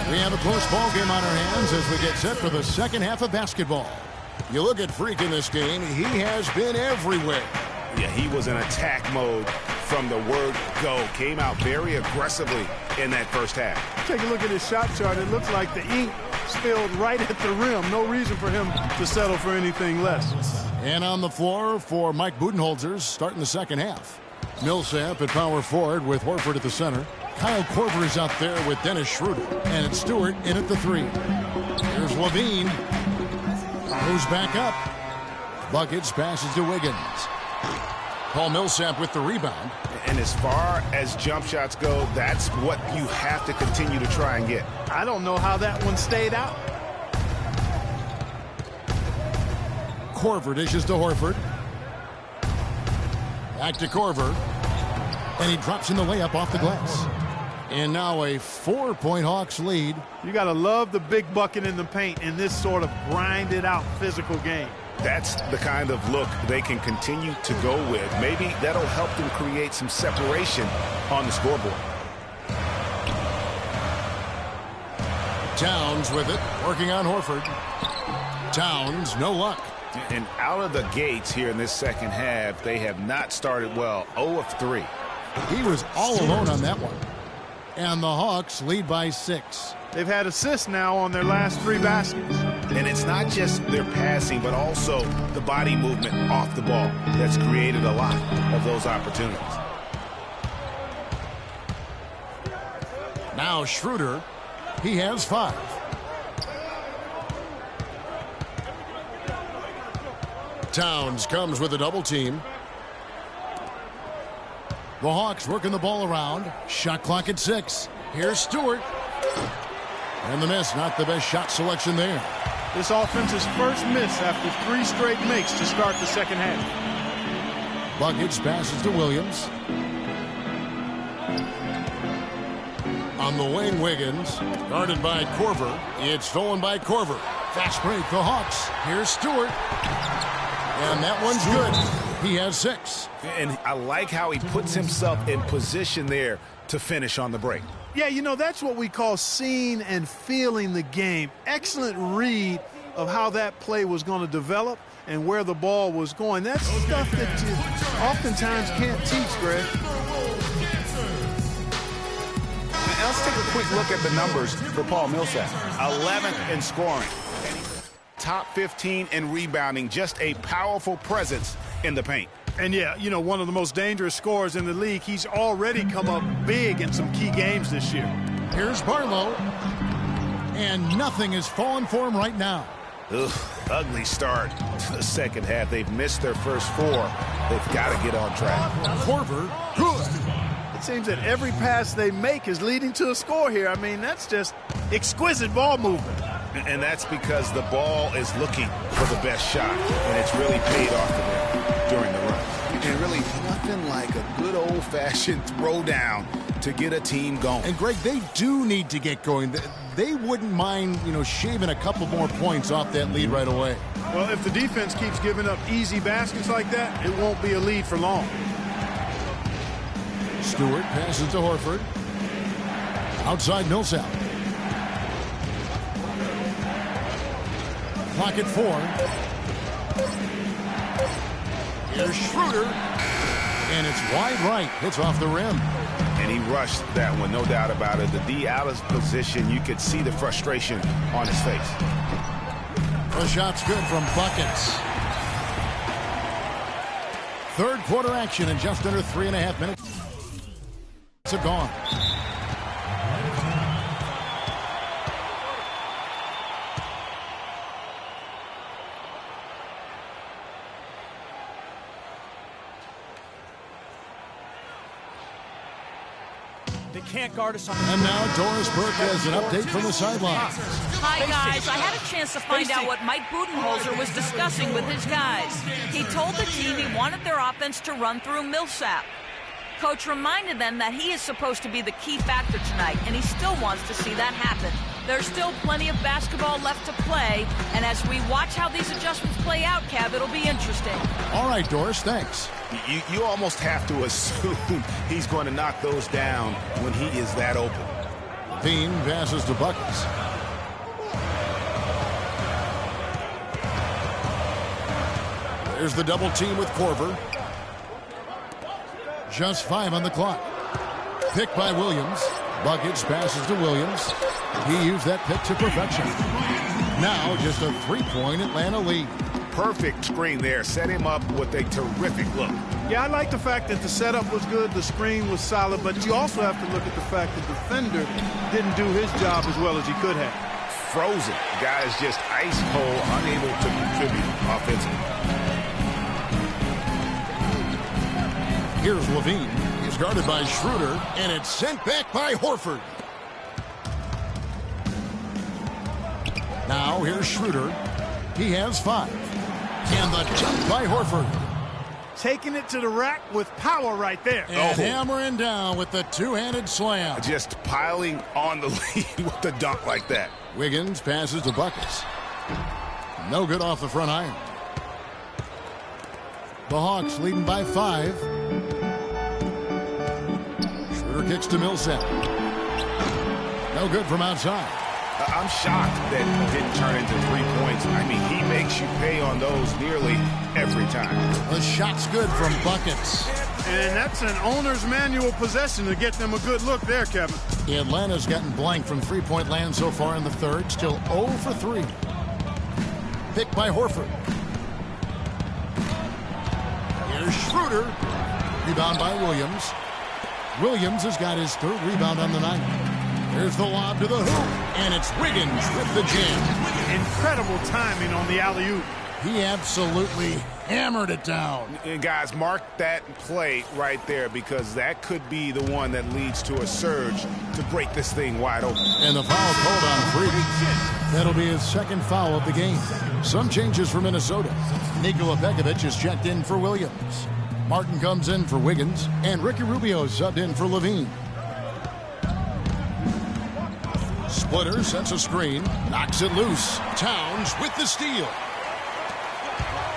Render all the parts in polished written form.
We have a close ball game on our hands as we get set for the second half of basketball. You look at Freak in this game, he has been everywhere. Yeah, he was in attack mode from the word go. Came out very aggressively in that first half. Take a look at his shot chart. It looks like the ink spilled right at the rim. No reason for him to settle for anything less. And on the floor for Mike Budenholzer's starting the second half. Millsap at power forward with Horford at the center. Kyle Korver is out there with Dennis Schroeder. And it's Stewart in at the three. Here's Levine. Moves back up. Buckets passes to Wiggins. Paul Millsap with the rebound. And as far as jump shots go, that's what you have to continue to try and get. I don't know how that one stayed out. Korver dishes to Horford. Back to Korver. And he drops in the layup off the glass. And now a 4-point Hawks lead. You got to love the big bucket in the paint in this sort of grinded out physical game. That's the kind of look they can continue to go with. Maybe that'll help them create some separation on the scoreboard. Towns with it, working on Horford. Towns, no luck. And out of the gates here in this second half, they have not started well. 0 of 3. He was all alone on that one. And the Hawks lead by 6. They've had assists now on their last 3 baskets. And it's not just their passing, but also the body movement off the ball that's created a lot of those opportunities. Now Schroeder, he has 5. Towns comes with a double team. The Hawks working the ball around. Shot clock at 6. Here's Stewart. And the miss, not the best shot selection there. This offense's first miss after 3 straight makes to start the second half. Buckets passes to Williams. On the wing, Wiggins. Guarded by Korver. It's stolen by Korver. Fast break, the Hawks. Here's Stewart. And that one's good. He has 6. And I like how he puts himself in position there to finish on the break. Yeah, you know, that's what we call seeing and feeling the game. Excellent read of how that play was going to develop and where the ball was going. That's stuff that you oftentimes can't teach, Greg. Now let's take a quick look at the numbers for Paul Millsap. 11th in scoring. Top 15 in rebounding. Just a powerful presence in the paint. And yeah, you know, one of the most dangerous scorers in the league. He's already come up big in some key games this year. Here's Barlow. And nothing is falling for him right now. Ugh, ugly start to the second half. They've missed their first 4. They've got to get on track. Korver, good. It seems that every pass they make is leading to a score here. I mean, that's just exquisite ball movement. And that's because the ball is looking for the best shot. And it's really paid off for them during the run. And really nothing like a good old-fashioned throwdown to get a team going. And, Greg, they do need to get going. They wouldn't mind, you know, shaving a couple more points off that lead right away. Well, if the defense keeps giving up easy baskets like that, it won't be a lead for long. Stewart passes to Horford. Outside Millsap. Clock at 4. Here's Schroeder. And it's wide right. Hits off the rim. And he rushed that one, no doubt about it. The D out of position, you could see the frustration on his face. The shot's good from Buckets. Third quarter action in just under 3.5 minutes. It's gone. They can't guard us on the And now Doris Burke has an update from the sidelines. Hi, guys. I had a chance to find out what Mike Budenholzer was discussing with his guys. He told the team he wanted their offense to run through Millsap. Coach reminded them that he is supposed to be the key factor tonight, and he still wants to see that happen. There's still plenty of basketball left to play, and as we watch how these adjustments play out, Kev, it'll be interesting. All right, Doris, thanks. You almost have to assume he's going to knock those down when he is that open. Levine passes to Buckets. There's the double team with Korver. Just 5 on the clock. Pick by Williams. Buckets passes to Williams. He used that pick to perfection. Now just a 3-point Atlanta lead. Perfect screen there. Set him up with a terrific look. Yeah, I like the fact that the setup was good, the screen was solid, but you also have to look at the fact the defender didn't do his job as well as he could have. Frozen. Guy is just ice cold, unable to contribute offensively. Here's Levine. He's guarded by Schroeder, and it's sent back by Horford. Now here's Schroeder. He has 5. And the jump by Horford. Taking it to the rack with power right there. And hammering down with the two-handed slam. Just piling on the lead with the dunk like that. Wiggins passes to Buckets. No good off the front iron. The Hawks leading by 5. Schroeder kicks to Millsap. No good from outside. I'm shocked that he didn't turn into 3 points. I mean, he makes you pay on those nearly every time. The shot's good from Buckets. And that's an owner's manual possession to get them a good look there, Kevin. Atlanta's gotten blank from three-point land so far in the third. Still 0 for 3. Picked by Horford. Here's Schroeder. Rebound by Williams. Williams has got his 3rd rebound on the night. There's the lob to the hoop, and it's Wiggins with the jam. Incredible timing on the alley-oop. He absolutely hammered it down. And guys, mark that play right there, because that could be the one that leads to a surge to break this thing wide open. And the foul called on Freak. That'll be his 2nd foul of the game. Some changes for Minnesota. Nikola Pekovic is checked in for Williams. Martin comes in for Wiggins, and Ricky Rubio subbed in for Levine. Splitter sets a screen, knocks it loose. Towns with the steal.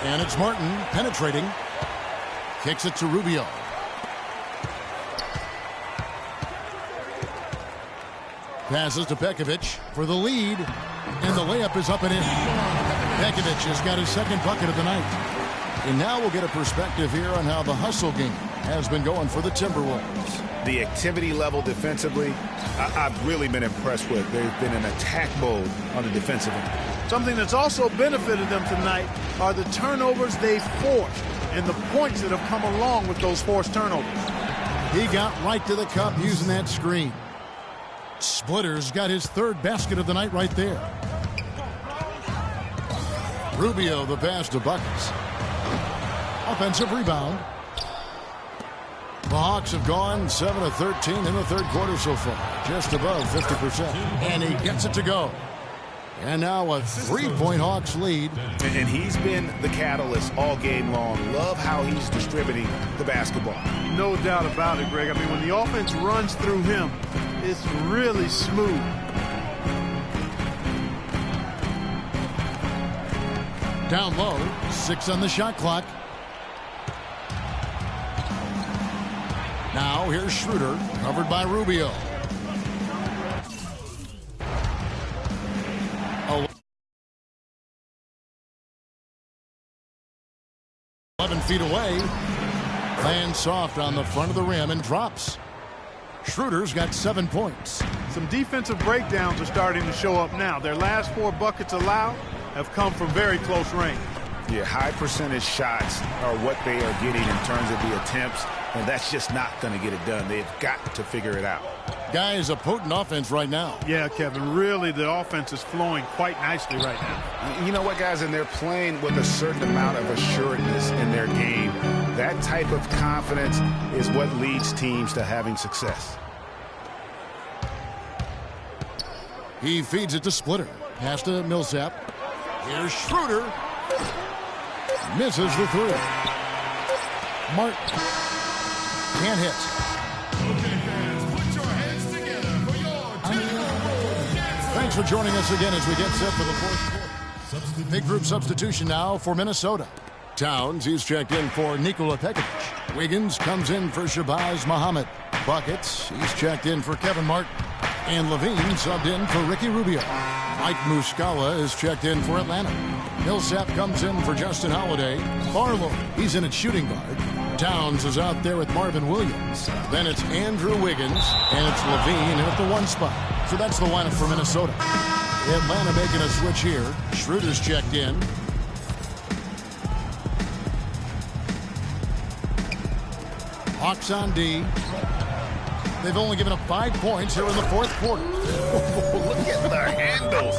And it's Martin penetrating. Kicks it to Rubio. Passes to Pekovic for the lead. And the layup is up and in. Pekovic has got his 2nd bucket of the night. And now we'll get a perspective here on how the hustle game has been going for the Timberwolves. The activity level defensively, I've really been impressed with. They've been in attack mode on the defensive end. Something that's also benefited them tonight are the turnovers they've forced and the points that have come along with those forced turnovers. He got right to the cup using that screen. Splitter's got his 3rd basket of the night right there. Rubio the pass to Buckets. Offensive rebound. The Hawks have gone 7 of 13 in the 3rd quarter so far. Just above 50%. And he gets it to go. And now a 3-point Hawks lead. And he's been the catalyst all game long. Love how he's distributing the basketball. No doubt about it, Greg. I mean, when the offense runs through him, it's really smooth. Down low, 6 on the shot clock. Now here's Schroeder, covered by Rubio. 11 feet away. Lands soft on the front of the rim and drops. Schroeder's got 7 points. Some defensive breakdowns are starting to show up now. Their last 4 buckets allowed have come from very close range. Yeah, high percentage shots are what they are getting in terms of the attempts, and that's just not going to get it done. They've got to figure it out. Guys, a potent offense right now. Yeah, Kevin, really the offense is flowing quite nicely right now. You know what, guys, and they're playing with a certain amount of assuredness in their game. That type of confidence is what leads teams to having success. He feeds it to Splitter. Pass to Millsap. Here's Schroeder. Misses the 3. Martin can't hit. Okay, fans, put your hands together for your Thanks for joining us again as we get set for the 4th quarter. Big group substitution now for Minnesota. Towns, he's checked in for Nikola Pekovic. Wiggins comes in for Shabazz Muhammad. Buckets, he's checked in for Kevin Martin. And Levine subbed in for Ricky Rubio. Mike Muscala is checked in for Atlanta. Millsap comes in for Justin Holiday. Barlow, he's in at shooting guard. Towns is out there with Marvin Williams. Then it's Andrew Wiggins, and it's Levine in at the 1 spot. So that's the lineup for Minnesota. Atlanta making a switch here. Schroeder's checked in. Hawks on D. They've only given up 5 points here in the 4th quarter. Look at the handles.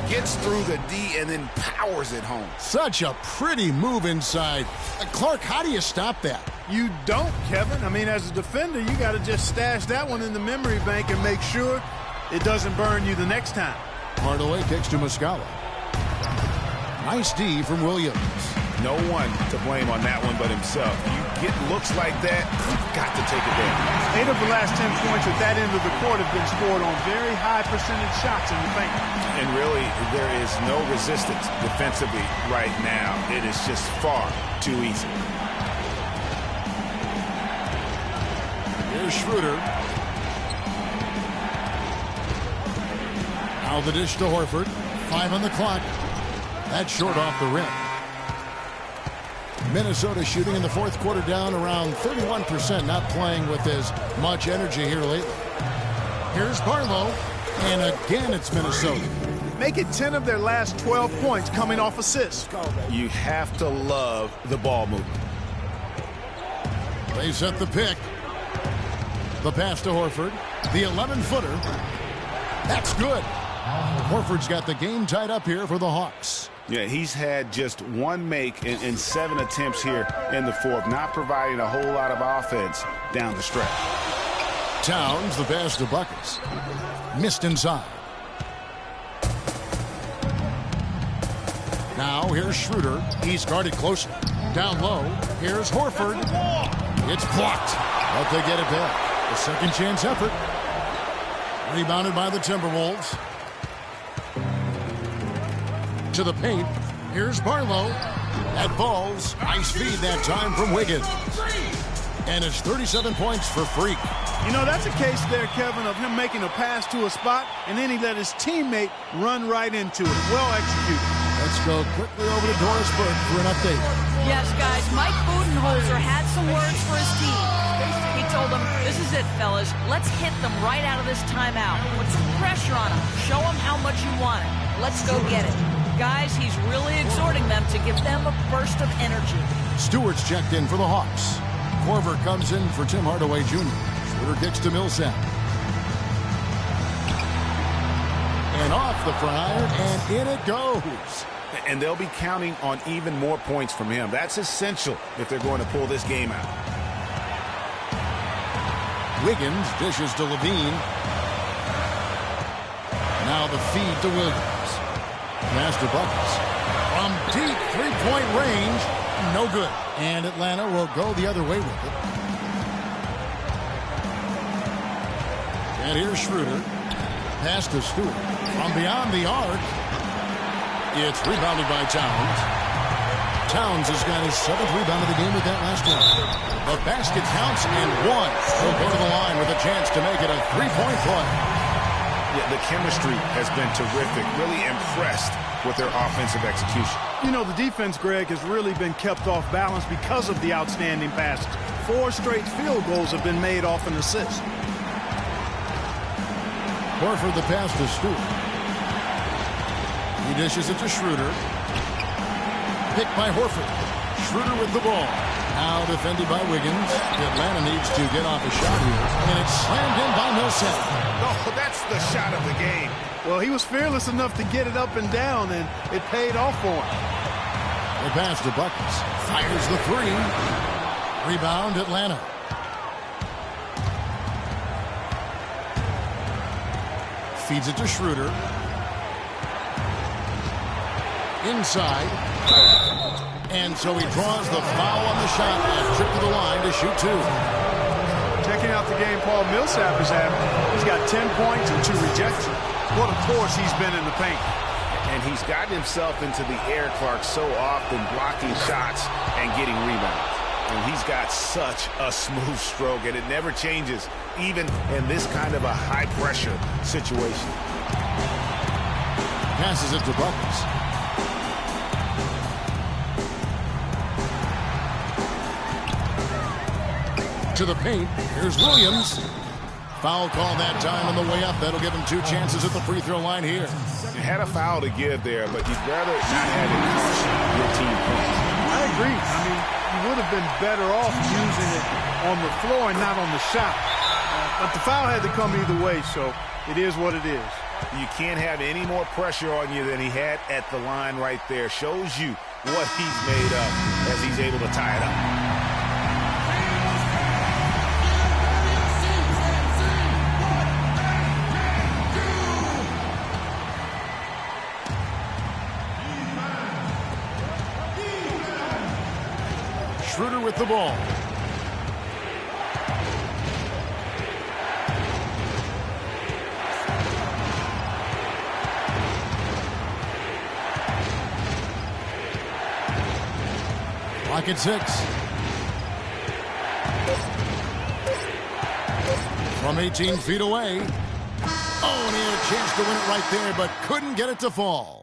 Gets through the D and then powers it home. Such a pretty move inside. Clark, how do you stop that? You don't, Kevin. I mean, as a defender, you got to just stash that one in the memory bank and make sure it doesn't burn you the next time. Hardaway kicks to Muscala. Nice D from Williams. No one to blame on that one but himself. You get looks like that, you've got to take it down. 8 of the last 10 points at that end of the court have been scored on very high percentage shots in the paint. And really, there is no resistance defensively right now. It is just far too easy. Here's Schroeder. Now the dish to Horford. 5 on the clock. That's short off the rim. Minnesota shooting in the 4th quarter down around 31%, not playing with as much energy here lately. Here's Barlow, and again it's Minnesota. Make it 10 of their last 12 points coming off assists. You have to love the ball movement. They set the pick. The pass to Horford. The 11-footer. That's good. Horford's got the game tied up here for the Hawks. Yeah, he's had just 1 make in 7 attempts here in the 4th, not providing a whole lot of offense down the stretch. Towns, the pass to Buckets. Missed inside. Now here's Schroeder. He's guarded closely. Down low. Here's Horford. It's blocked, but they get it back. A second chance effort. Rebounded by the Timberwolves. To the paint. Here's Barlow. That falls. Nice feed that time from Wiggins. And it's 37 points for Freak. You know, that's a case there, Kevin, of him making a pass to a spot, and then he let his teammate run right into it. Well executed. Let's go quickly over to Doris Burke for an update. Yes, guys, Mike Budenholzer had some words for his team. He told them, this is it, fellas. Let's hit them right out of this timeout. Put some pressure on them. Show them how much you want it. Let's go get it. Guys, he's really exhorting them to give them a burst of energy. Stewart's checked in for the Hawks. Korver comes in for Tim Hardaway Jr. Schroeder kicks to Millsap. And off the fryer, and in it goes. And they'll be counting on even more points from him. That's essential if they're going to pull this game out. Wiggins dishes to Levine. Now the feed to Williams. Pass to Buckets. From deep three-point range, no good. And Atlanta will go the other way with it. And here's Schroeder. Pass to Stewart. From beyond the arc, it's rebounded by Towns. Towns has got his 7th rebound of the game with that last one. The basket counts and 1. He'll go to the line with a chance to make it a 3-point play. Yeah, the chemistry has been terrific. Really impressed with their offensive execution. You know, the defense, Greg, has really been kept off balance because of the outstanding passes. 4 straight field goals have been made off an assist. Horford the pass to Stewart. He dishes it to Schroeder. Picked by Horford. Schroeder with the ball. Now defended by Wiggins. Atlanta needs to get off a shot here. And it's slammed in by Millsap. Oh, that's the shot of the game. Well, he was fearless enough to get it up and down, and it paid off for him. The pass to Buckets. Fires the 3. Rebound Atlanta. Feeds it to Schroeder. Inside. And so he draws the foul on the shot and trip to the line to shoot 2. Checking out the game Paul Millsap is having. He's got 10 points and 2 rejections. What a force he's been in the paint. And he's gotten himself into the air, Clark, so often blocking shots and getting rebounds. And he's got such a smooth stroke, and it never changes, even in this kind of a high-pressure situation. Passes it to Buckles. To the paint. Here's Williams. Foul call that time on the way up. That'll give him 2 chances at the free throw line here. You had a foul to give there, but you'd rather not have it cost your team points. I agree. I mean, you would have been better off using it on the floor and not on the shot. But the foul had to come either way, so it is what it is. You can't have any more pressure on you than he had at the line right there. Shows you what he's made of as he's able to tie it up. Schroeder with the ball. Clock at 6. From 18 feet away. Oh, and he had a chance to win it right there, but couldn't get it to fall.